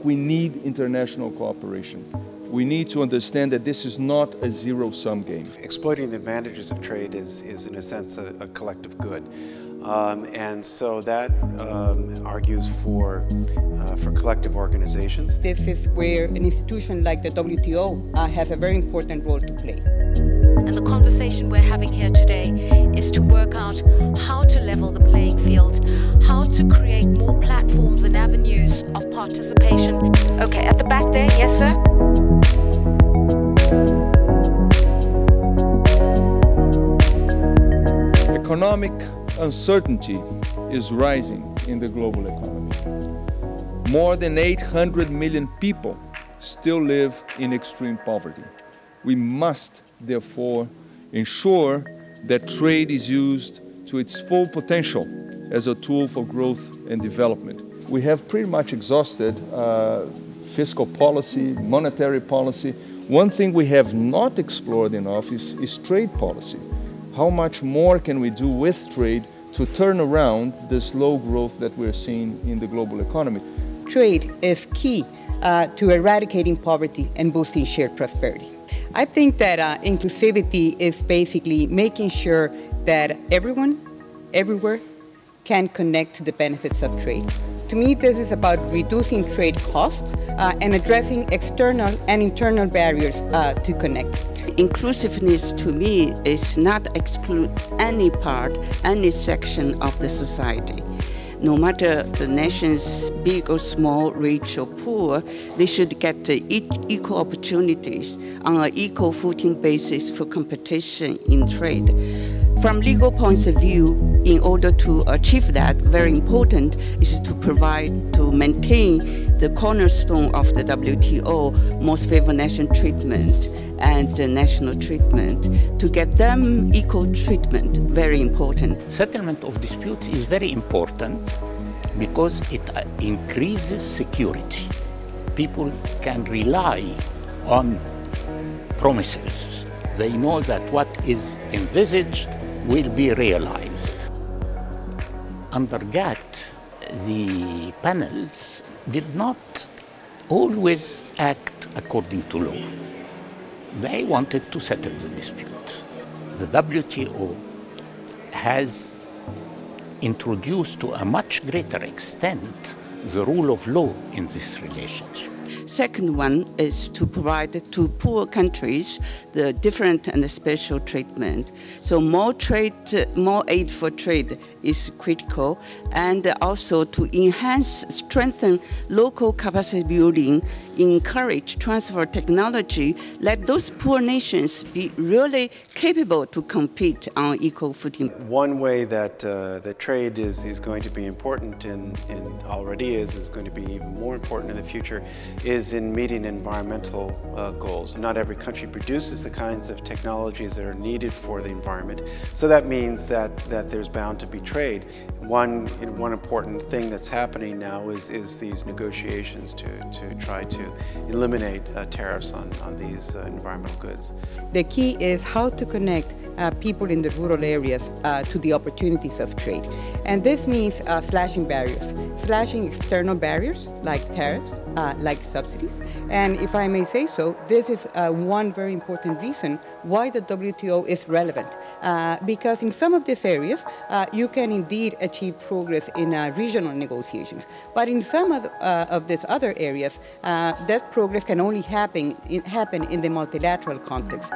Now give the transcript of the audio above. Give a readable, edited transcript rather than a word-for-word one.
think we need international cooperation. We need to understand that this is not a zero-sum game. Exploiting the advantages of trade is in a sense, a collective good. And so that argues for collective organizations. This is where an institution like the WTO has a very important role to play. And the conversation we're having here today is to work out how to level the playing field, how to create more platforms and avenues of participation. Okay, at the back there, yes sir? Economic uncertainty is rising in the global economy. More than 800 million people still live in extreme poverty. We must, therefore, ensure that trade is used to its full potential as a tool for growth and development. We have pretty much exhausted fiscal policy, monetary policy. One thing we have not explored enough is trade policy. How much more can we do with trade to turn around this low growth that we're seeing in the global economy? Trade is key to eradicating poverty and boosting shared prosperity. I think that inclusivity is basically making sure that everyone, everywhere, can connect to the benefits of trade. To me, this is about reducing trade costs and addressing external and internal barriers to connect. Inclusiveness to me is not exclude any part, any section of the society. No matter the nation's big or small, rich or poor, they should get equal opportunities on an equal footing basis for competition in trade. From legal points of view, in order to achieve that, very important is to maintain the cornerstone of the WTO, most favored nation treatment and national treatment. To get them equal treatment, very important. Settlement of disputes is very important because it increases security. People can rely on promises. They know that what is envisaged will be realized. Under GATT, the panels did not always act according to law. They wanted to settle the dispute. The WTO has introduced to a much greater extent the rule of law in this relationship. Second one is to provide to poor countries the different and the special treatment. So more aid for trade is critical, and also to enhance, strengthen local capacity building, encourage transfer technology, let those poor nations be really capable to compete on equal footing. One way that that trade is going to be important and already is going to be even more important in the future is in meeting environmental goals. Not every country produces the kinds of technologies that are needed for the environment, so that means that there's bound to be trade. One important thing that's happening now is these negotiations to try to eliminate tariffs on these environmental goods. The key is how to connect people in the rural areas to the opportunities of trade. And this means slashing barriers, slashing external barriers like tariffs, like subsidies. And if I may say so, this is one very important reason why the WTO is relevant. Because in some of these areas, you can indeed achieve progress in regional negotiations. But in some of these other areas, that progress can only happen in the multilateral context.